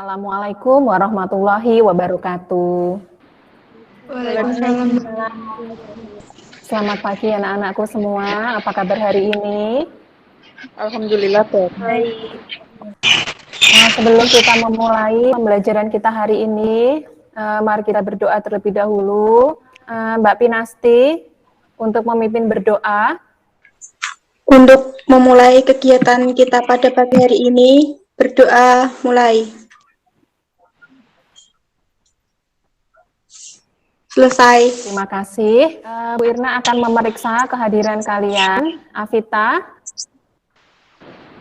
Assalamualaikum warahmatullahi wabarakatuh. Waalaikumsalam. Selamat pagi anak-anakku semua. Apa kabar hari ini? Alhamdulillah Baik. Nah, sebelum kita memulai pembelajaran kita hari ini, mari kita berdoa terlebih dahulu. Mbak Pinasti, untuk memimpin berdoa. Untuk memulai kegiatan kita pada pagi hari ini, berdoa mulai. Selesai. Terima kasih. Bu Irna akan memeriksa kehadiran kalian. Afita.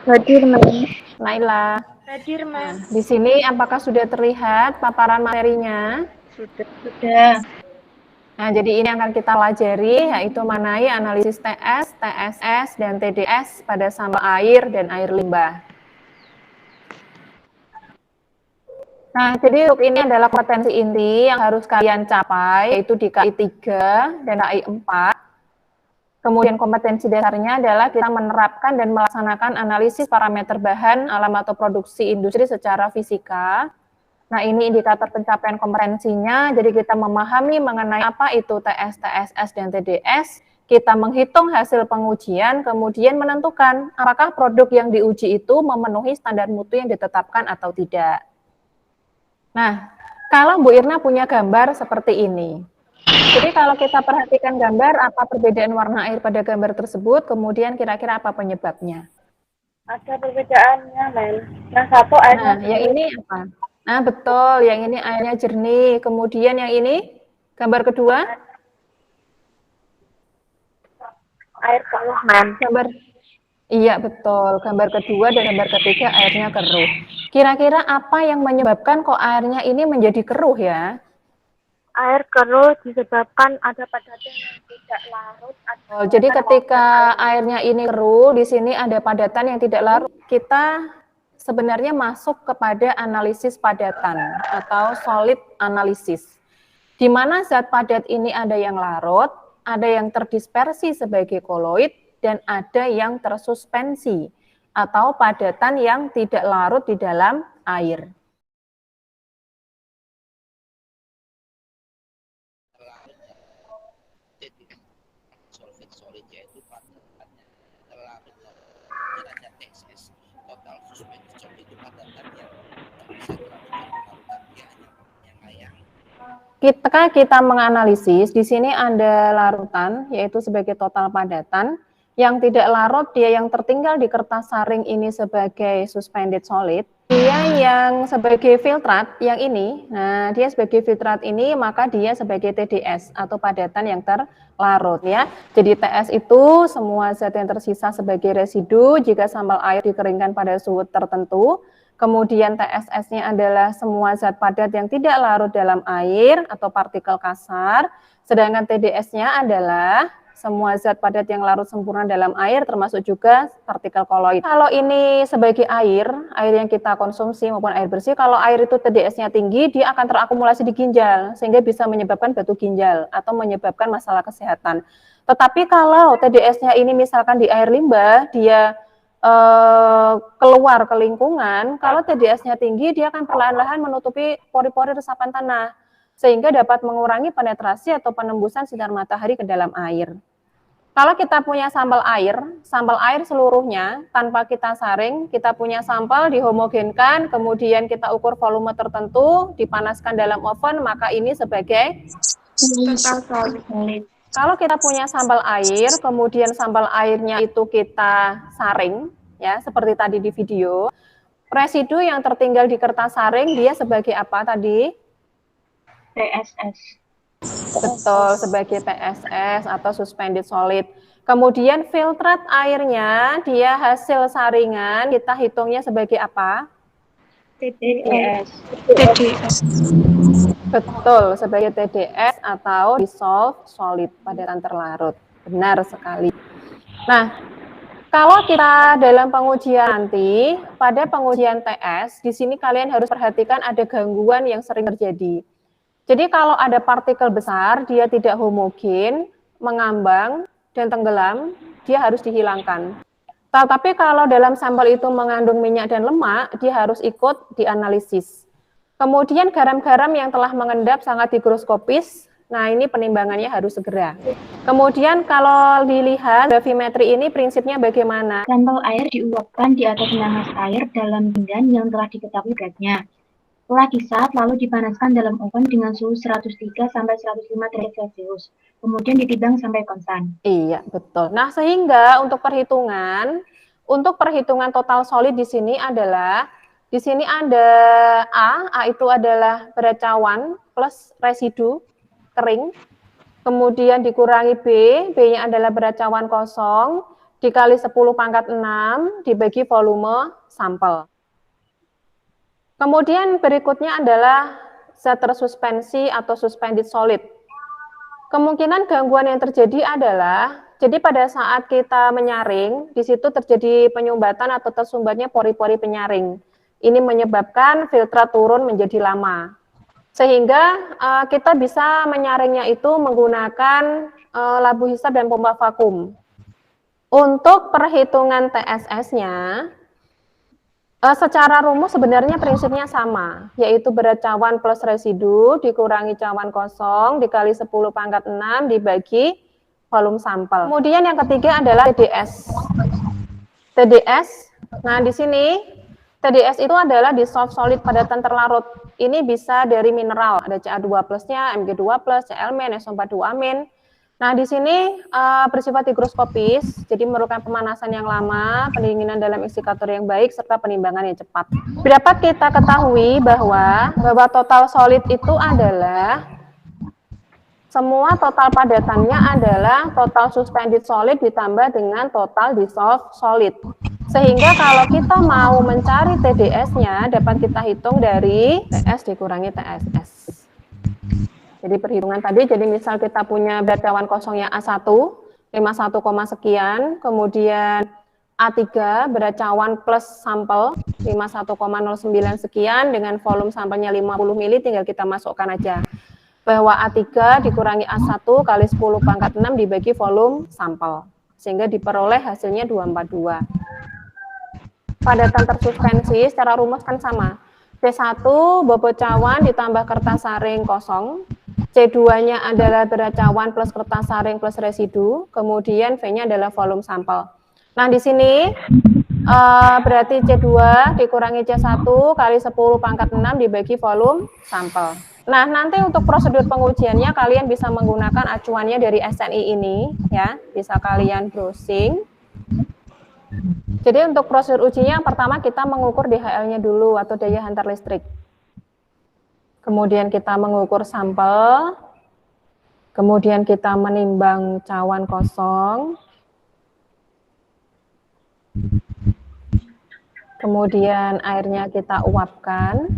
Hadir, Ma'am. Naila. Hadir, Mas. Nah, di sini apakah sudah terlihat paparan materinya? Sudah. Nah, jadi ini akan kita pelajari, yaitu mengenai analisis TS, TSS, dan TDS pada sampel air dan air limbah. Nah, jadi untuk ini adalah kompetensi inti yang harus kalian capai, yaitu di KI 3 dan KI 4. Kemudian kompetensi dasarnya adalah kita menerapkan dan melaksanakan analisis parameter bahan, alam atau produksi industri secara fisika. Nah, ini indikator pencapaian kompetensinya, jadi kita memahami mengenai apa itu TS, TSS, dan TDS, kita menghitung hasil pengujian, kemudian menentukan apakah produk yang diuji itu memenuhi standar mutu yang ditetapkan atau tidak. Nah, kalau Bu Irna punya gambar seperti ini, jadi kalau kita perhatikan gambar, apa perbedaan warna air pada gambar tersebut, kemudian kira-kira apa penyebabnya? Ada perbedaannya, Mel. Yang satu airnya Nah, yang ini apa? Nah, betul, yang ini airnya jernih. Kemudian yang ini, gambar kedua? air keruh, Mel. Iya, betul. Gambar kedua dan gambar ketiga airnya keruh. Kira-kira apa yang menyebabkan kok airnya ini menjadi keruh ya? Air keruh disebabkan ada padatan yang tidak larut. Jadi ketika airnya ini keruh, di sini ada padatan yang tidak larut. Kita sebenarnya masuk kepada analisis padatan atau solid analisis. Di mana zat padat ini ada yang larut, ada yang terdispersi sebagai koloid, dan ada yang tersuspensi atau padatan yang tidak larut di dalam air. Ketika kita menganalisis, di sini ada larutan, yaitu sebagai total padatan. Yang tidak larut, dia yang tertinggal di kertas saring ini sebagai suspended solid. Dia yang sebagai filtrat, yang ini, nah dia sebagai filtrat ini, maka dia sebagai TDS atau padatan yang terlarut ya. Jadi TS itu semua zat yang tersisa sebagai residu jika sampel air dikeringkan pada suhu tertentu. Kemudian TSS-nya adalah semua zat padat yang tidak larut dalam air atau partikel kasar. Sedangkan TDS-nya adalah semua zat padat yang larut sempurna dalam air, termasuk juga partikel koloid. Kalau ini sebagai air yang kita konsumsi maupun air bersih, kalau air itu TDS-nya tinggi, dia akan terakumulasi di ginjal, sehingga bisa menyebabkan batu ginjal atau menyebabkan masalah kesehatan. Tetapi kalau TDS-nya ini misalkan di air limbah, dia keluar ke lingkungan, kalau TDS-nya tinggi, dia akan perlahan-lahan menutupi pori-pori resapan tanah, sehingga dapat mengurangi penetrasi atau penembusan sinar matahari ke dalam air. Kalau kita punya sampel air seluruhnya tanpa kita saring, kita punya sampel dihomogenkan, kemudian kita ukur volume tertentu, dipanaskan dalam oven, maka ini sebagai total solid. Kalau kita punya sampel air, kemudian sampel airnya itu kita saring, ya seperti tadi di video, residu yang tertinggal di kertas saring dia sebagai apa tadi? TSS. Betul, sebagai TSS atau suspended solid. Kemudian filtrat airnya, dia hasil saringan, kita hitungnya sebagai apa? TDS. Betul, sebagai TDS atau dissolved solid, padatan terlarut. Benar sekali. Nah, kalau kita dalam pengujian nanti, pada pengujian TS, di sini kalian harus perhatikan ada gangguan yang sering terjadi. Jadi kalau ada partikel besar, dia tidak homogen, mengambang, dan tenggelam, dia harus dihilangkan. Tetapi kalau dalam sampel itu mengandung minyak dan lemak, dia harus ikut dianalisis. Kemudian garam-garam yang telah mengendap sangat higroskopis, nah ini penimbangannya harus segera. Kemudian kalau dilihat gravimetri ini prinsipnya bagaimana? Sampel air diuapkan di atas nanas air dalam pinggan yang telah diketahui beratnya. Setelah disat, lalu dipanaskan dalam oven dengan suhu 103 sampai 105 derajat Celcius. Kemudian ditimbang sampai konstan. Iya, betul. Nah, sehingga untuk perhitungan total solid di sini adalah di sini ada A itu adalah berat cawan plus residu kering. Kemudian dikurangi B-nya adalah berat cawan kosong dikali 10 pangkat 6 dibagi volume sampel. Kemudian berikutnya adalah zat tersuspensi atau suspended solid. Kemungkinan gangguan yang terjadi adalah, jadi pada saat kita menyaring, di situ terjadi penyumbatan atau tersumbatnya pori-pori penyaring. Ini menyebabkan filtrat turun menjadi lama. Sehingga kita bisa menyaringnya itu menggunakan labu hisap dan pompa vakum. Untuk perhitungan TSS-nya, secara rumus sebenarnya prinsipnya sama, yaitu berat cawan plus residu dikurangi cawan kosong dikali 10 pangkat 6 dibagi volume sampel. Kemudian yang ketiga adalah TDS. TDS, nah di sini TDS itu adalah dissolved solid padatan terlarut. Ini bisa dari mineral, ada Ca2 plusnya, Mg2 plus, Cl-, SO42-amin. Nah, di sini bersifat higroskopis, jadi memerlukan pemanasan yang lama, pendinginan dalam eksikator yang baik, serta penimbangan yang cepat. Dapat kita ketahui bahwa total solid itu adalah semua total padatannya adalah total suspended solid ditambah dengan total dissolved solid. Sehingga kalau kita mau mencari TDS-nya dapat kita hitung dari TS dikurangi TSS. Jadi perhitungan tadi, jadi misal kita punya berat cawan kosongnya A1, 51, sekian, kemudian A3 berat cawan plus sampel 51,09 sekian dengan volume sampelnya 50 ml, tinggal kita masukkan aja. Bahwa A3 dikurangi A1 kali 10 pangkat 6 dibagi volume sampel. Sehingga diperoleh hasilnya 242. Padatan tersuspensi secara rumus kan sama. C1 bobot cawan ditambah kertas saring kosong. C2-nya adalah berat cawan plus kertas saring plus residu. Kemudian V-nya adalah volume sampel. Nah, di sini berarti C2 dikurangi C1 kali 10 pangkat 6 dibagi volume sampel. Nah, nanti untuk prosedur pengujiannya kalian bisa menggunakan acuannya dari SNI ini, ya. Bisa kalian browsing. Jadi untuk prosedur ujinya, pertama kita mengukur DHL-nya dulu atau daya hantar listrik. Kemudian kita mengukur sampel. Kemudian kita menimbang cawan kosong. Kemudian airnya kita uapkan.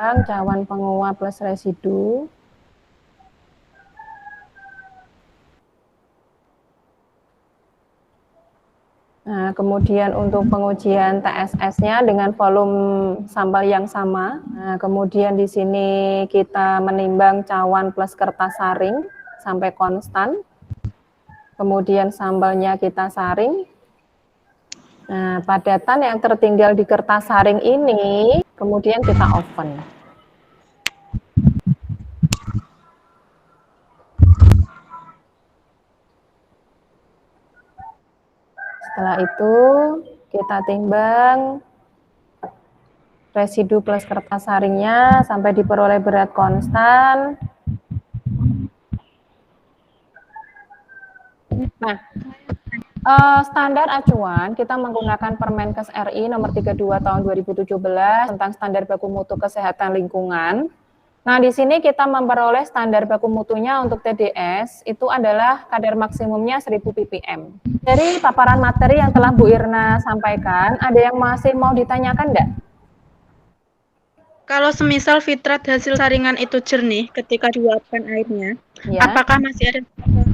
Cawan penguap plus residu. Nah, kemudian untuk pengujian TSS-nya dengan volume sampel yang sama. Nah, kemudian di sini kita menimbang cawan plus kertas saring sampai konstan. Kemudian sampelnya kita saring. Nah, padatan yang tertinggal di kertas saring ini kemudian kita oven. Setelah itu kita timbang residu plus kertas saringnya sampai diperoleh berat konstan. Nah, standar acuan kita menggunakan Permenkes RI nomor 32 tahun 2017 tentang standar baku mutu kesehatan lingkungan. Nah, di sini kita memperoleh standar baku mutunya untuk TDS itu adalah kadar maksimumnya 1000 ppm. Dari paparan materi yang telah Bu Irna sampaikan, ada yang masih mau ditanyakan enggak? Kalau semisal fitrat hasil saringan itu jernih ketika diuapkan airnya, Ya. apakah masih ada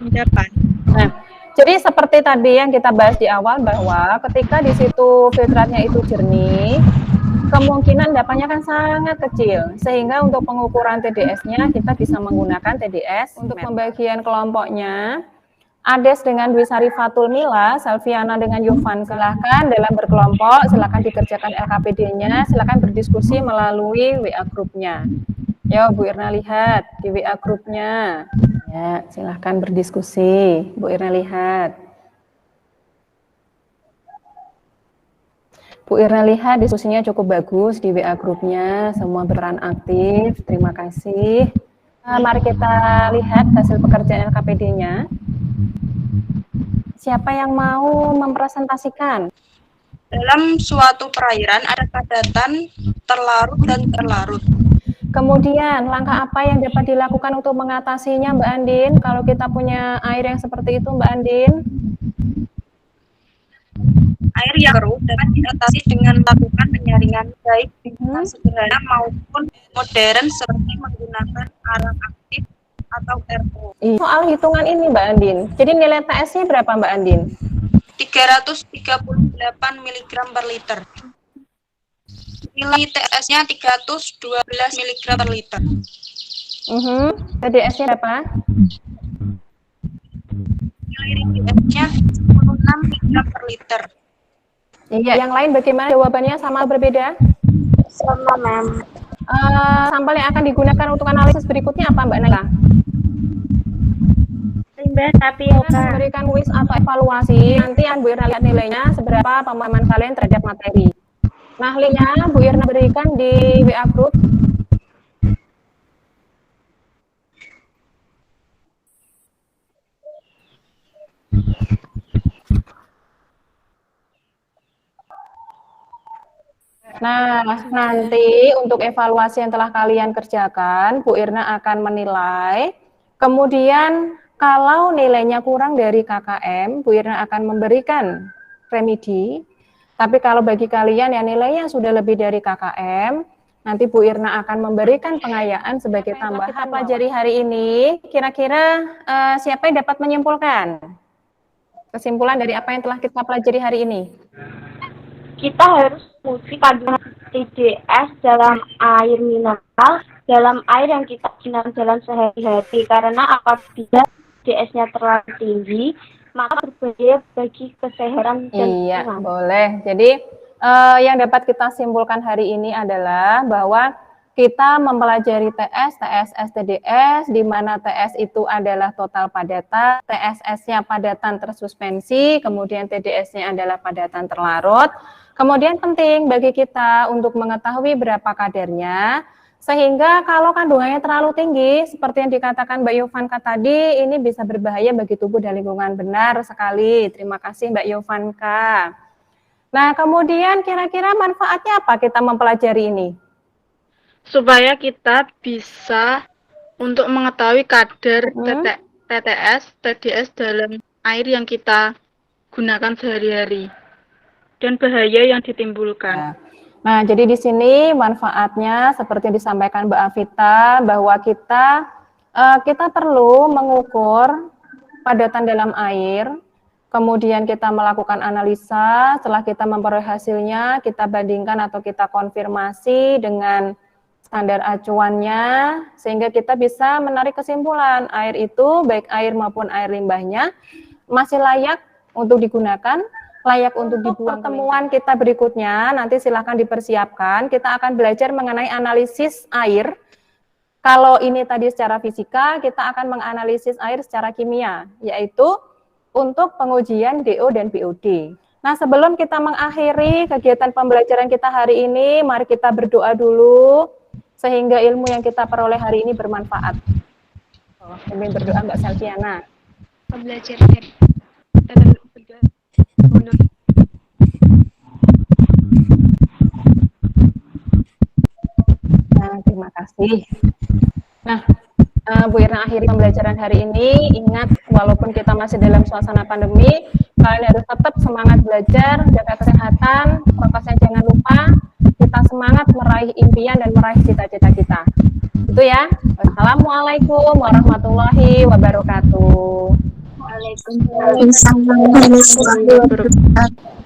endapan? Nah, jadi seperti tadi yang kita bahas di awal bahwa ketika di situ filtratnya itu jernih, kemungkinan dapatnya kan sangat kecil, sehingga untuk pengukuran TDS-nya kita bisa menggunakan TDS. Untuk pembagian kelompoknya, Ades dengan Dwi Sarifatul Mila, Selviana dengan Yovan, silahkan dalam berkelompok, silahkan dikerjakan LKPD-nya, silahkan berdiskusi melalui WA grupnya. Yo, Bu Irna lihat di WA grupnya. Ya, silahkan berdiskusi, Bu Irna lihat. Bu Irna lihat diskusinya cukup bagus di WA grupnya, semua berperan aktif, terima kasih. Mari kita lihat hasil pekerjaan LKPD-nya. Siapa yang mau mempresentasikan? Dalam suatu perairan ada padatan, terlarut dan terlarut. Kemudian langkah apa yang dapat dilakukan untuk mengatasinya, Mbak Andin? Kalau kita punya air yang seperti itu, Mbak Andin? Air yang keruh dapat diatasi dengan melakukan penyaringan baik dengan sederhana maupun modern seperti menggunakan arang aktif atau RO. Soal hitungan ini Mbak Andin, jadi nilai TS-nya berapa Mbak Andin? 338 mg per liter. Nilai TS-nya 312 mg per liter. TDS-nya berapa? Nilai TS-nya 16 mg per liter. Iya, yang lain bagaimana jawabannya, sama berbeda? Sama, Mem. Sampel yang akan digunakan untuk analisis berikutnya apa Mbak Naila? Limbah tapi Memberikan kuis atau evaluasi, nanti Bu Irna lihat nilainya seberapa pemahaman kalian terhadap materi. Nah, linknya Bu Irna berikan di WA group. Nah, nanti untuk evaluasi yang telah kalian kerjakan, Bu Irna akan menilai. Kemudian kalau nilainya kurang dari KKM, Bu Irna akan memberikan remedi. Tapi kalau bagi kalian yang nilainya sudah lebih dari KKM, nanti Bu Irna akan memberikan pengayaan sebagai tambahan. Kita pelajari hari ini, kira-kira siapa yang dapat menyimpulkan kesimpulan dari apa yang telah kita pelajari hari ini? kita harus menguji kandungan TDS dalam air mineral, dalam air yang kita gunakan dalam sehari-hari. Karena apabila TDS-nya terlalu tinggi, maka berbahaya bagi kesehatan dan Iya, boleh. Jadi yang dapat kita simpulkan hari ini adalah bahwa kita mempelajari TS, TSS, TDS, di mana TS itu adalah total padatan, TSS-nya padatan tersuspensi, kemudian TDS-nya adalah padatan terlarut. Kemudian penting bagi kita untuk mengetahui berapa kadarnya, sehingga kalau kandungannya terlalu tinggi, seperti yang dikatakan Mbak Yovanka tadi, ini bisa berbahaya bagi tubuh dan lingkungan. Benar sekali. Terima kasih Mbak Yovanka. Nah, kemudian kira-kira manfaatnya apa kita mempelajari ini? Supaya kita bisa untuk mengetahui kadar TTS, TDS dalam air yang kita gunakan sehari-hari dan bahaya yang ditimbulkan. Nah, jadi di sini manfaatnya seperti yang disampaikan Mbak Avita, bahwa kita perlu mengukur padatan dalam air, kemudian kita melakukan analisa, setelah kita memperoleh hasilnya, kita bandingkan atau kita konfirmasi dengan standar acuannya, sehingga kita bisa menarik kesimpulan air itu, baik air maupun air limbahnya, masih layak untuk digunakan, layak untuk dibuang. Pertemuan kita berikutnya, nanti silahkan dipersiapkan, kita akan belajar mengenai analisis air. Kalau ini tadi secara fisika, kita akan menganalisis air secara kimia, yaitu untuk pengujian DO dan BOD. Nah, sebelum kita mengakhiri kegiatan pembelajaran kita hari ini, mari kita berdoa dulu, sehingga ilmu yang kita peroleh hari ini bermanfaat. Kami berdoa Mbak Selviana. Pembelajaran Nah, terima kasih. Nah, Bu Irna akhiri pembelajaran hari ini. Ingat, walaupun kita masih dalam suasana pandemi, kalian harus tetap semangat belajar, jaga kesehatan, prokesnya jangan lupa, kita semangat meraih impian dan meraih cita-cita kita. Itu ya. Wassalamualaikum warahmatullahi wabarakatuh. Waalaikumsalam warahmatullahi wabarakatuh.